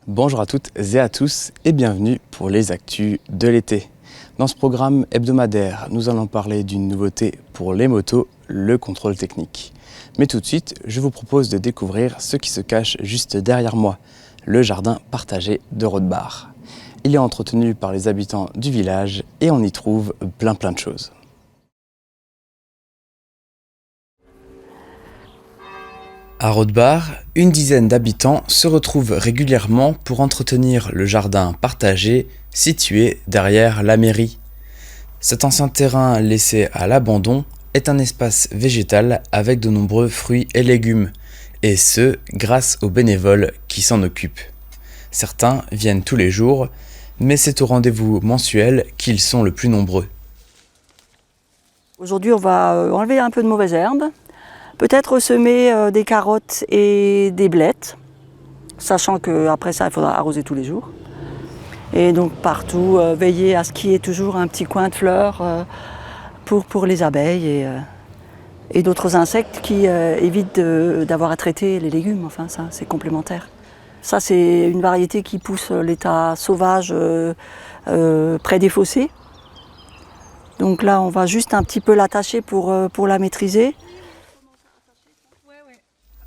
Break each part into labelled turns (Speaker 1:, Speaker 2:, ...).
Speaker 1: Bonjour à toutes et à tous et bienvenue pour les actus de l'été. Dans ce programme hebdomadaire, nous allons parler d'une nouveauté pour les motos, le contrôle technique. Mais tout de suite, je vous propose de découvrir ce qui se cache juste derrière moi, le jardin partagé de Rodebar. Il est entretenu par les habitants du village et on y trouve plein de choses. À Rodebar, une dizaine d'habitants se retrouvent régulièrement pour entretenir le jardin partagé situé derrière la mairie. Cet ancien terrain laissé à l'abandon est un espace végétal avec de nombreux fruits et légumes, et ce, grâce aux bénévoles qui s'en occupent. Certains viennent tous les jours, mais c'est au rendez-vous mensuel qu'ils sont le plus nombreux.
Speaker 2: Aujourd'hui, on va enlever un peu de mauvaises herbes. Peut-être semer des carottes et des blettes, sachant qu'après ça, il faudra arroser tous les jours. Et donc partout, veiller à ce qu'il y ait toujours un petit coin de fleurs pour les abeilles et d'autres insectes qui évitent d'avoir à traiter les légumes. Enfin, ça, c'est complémentaire. Ça, c'est une variété qui pousse l'état sauvage près des fossés. Donc là, on va juste un petit peu l'attacher pour la maîtriser.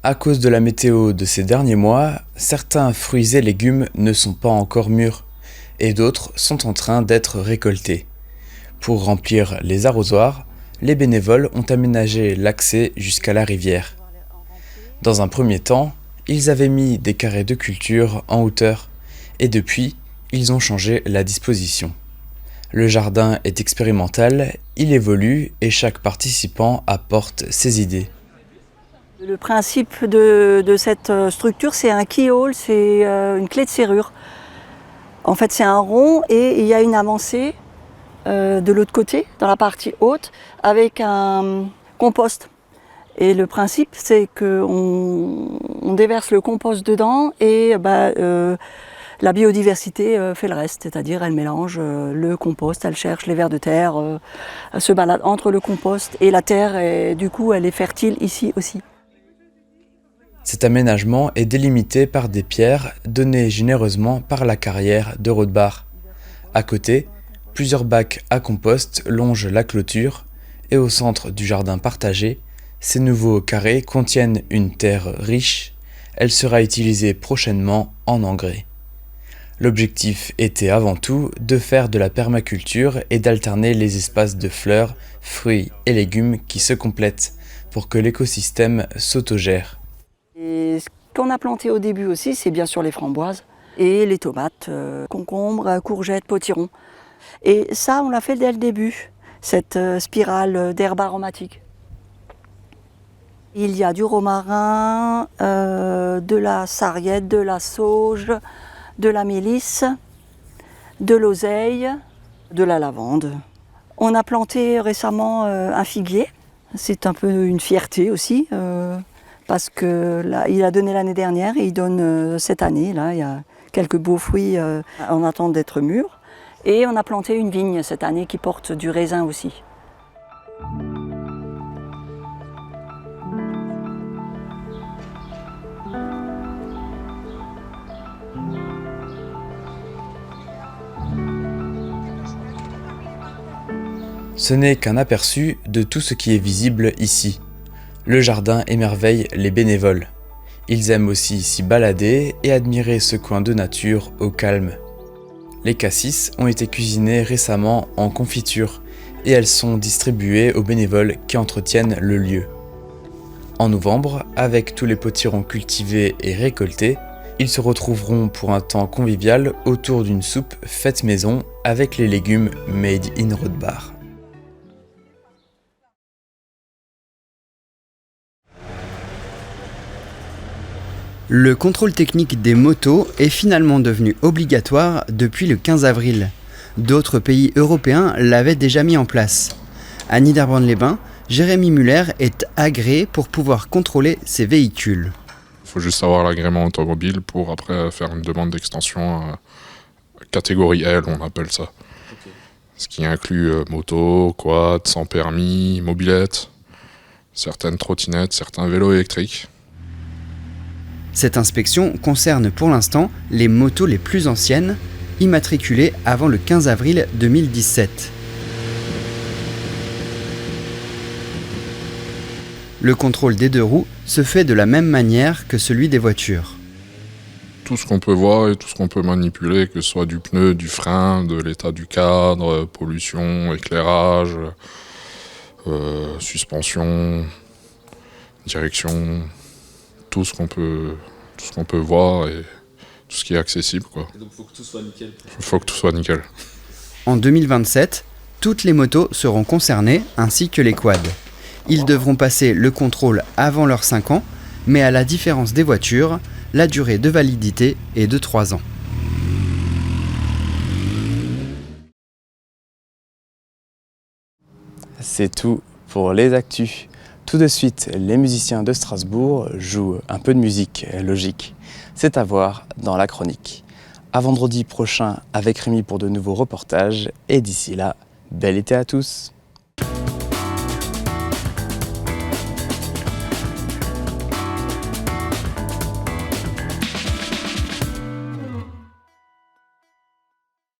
Speaker 1: À cause de la météo de ces derniers mois, certains fruits et légumes ne sont pas encore mûrs et d'autres sont en train d'être récoltés. Pour remplir les arrosoirs, les bénévoles ont aménagé l'accès jusqu'à la rivière. Dans un premier temps, ils avaient mis des carrés de culture en hauteur et depuis, ils ont changé la disposition. Le jardin est expérimental, il évolue et chaque participant apporte ses idées.
Speaker 2: Le principe de cette structure, c'est un keyhole, c'est une clé de serrure. En fait, c'est un rond et il y a une avancée de l'autre côté, dans la partie haute, avec un compost. Et le principe, c'est qu'on déverse le compost dedans et la biodiversité fait le reste, c'est-à-dire elle mélange le compost, elle cherche les vers de terre, elle se balade entre le compost et la terre et du coup elle est fertile ici aussi.
Speaker 1: Cet aménagement est délimité par des pierres données généreusement par la carrière de Rodebar. À côté, plusieurs bacs à compost longent la clôture et au centre du jardin partagé, ces nouveaux carrés contiennent une terre riche. Elle sera utilisée prochainement en engrais. L'objectif était avant tout de faire de la permaculture et d'alterner les espaces de fleurs, fruits et légumes qui se complètent pour que l'écosystème s'autogère.
Speaker 2: Et ce qu'on a planté au début aussi, c'est bien sûr les framboises et les tomates, concombres, courgettes, potirons. Et ça, on l'a fait dès le début, cette spirale d'herbes aromatiques. Il y a du romarin, de la sarriette, de la sauge, de la mélisse, de l'oseille, de la lavande. On a planté récemment un figuier. C'est un peu une fierté aussi. Parce que là, il a donné l'année dernière et il donne cette année. Là, il y a quelques beaux fruits en attente d'être mûrs. Et on a planté une vigne cette année qui porte du raisin aussi.
Speaker 1: Ce n'est qu'un aperçu de tout ce qui est visible ici. Le jardin émerveille les bénévoles. Ils aiment aussi s'y balader et admirer ce coin de nature au calme. Les cassis ont été cuisinées récemment en confiture et elles sont distribuées aux bénévoles qui entretiennent le lieu. En novembre, avec tous les potirons cultivés et récoltés, ils se retrouveront pour un temps convivial autour d'une soupe faite maison avec les légumes made in Rodebar.
Speaker 3: Le contrôle technique des motos est finalement devenu obligatoire depuis le 15 avril. D'autres pays européens l'avaient déjà mis en place. À Niederbronn-les-Bains, Jérémy Muller est agréé pour pouvoir contrôler ces véhicules.
Speaker 4: Il faut juste avoir l'agrément automobile pour après faire une demande d'extension catégorie L, on appelle ça. Okay. Ce qui inclut moto, quad, sans permis, mobilette, certaines trottinettes, certains vélos électriques.
Speaker 3: Cette inspection concerne pour l'instant les motos les plus anciennes, immatriculées avant le 15 avril 2017. Le contrôle des 2 roues se fait de la même manière que celui des voitures.
Speaker 4: Tout ce qu'on peut voir et tout ce qu'on peut manipuler, que ce soit du pneu, du frein, de l'état du cadre, pollution, éclairage, suspension, direction, tout ce qu'on peut voir et tout ce qui est accessible, quoi.
Speaker 5: Et donc faut que tout soit nickel.
Speaker 4: Faut que tout soit nickel.
Speaker 3: En 2027, toutes les motos seront concernées ainsi que les quads. Ils devront passer le contrôle avant leurs 5 ans, mais à la différence des voitures, la durée de validité est de 3 ans.
Speaker 1: C'est tout pour les actus. Tout de suite, les musiciens de Strasbourg jouent un peu de musique logique. C'est à voir dans la chronique. À vendredi prochain avec Rémi pour de nouveaux reportages. Et d'ici là, bel été à tous!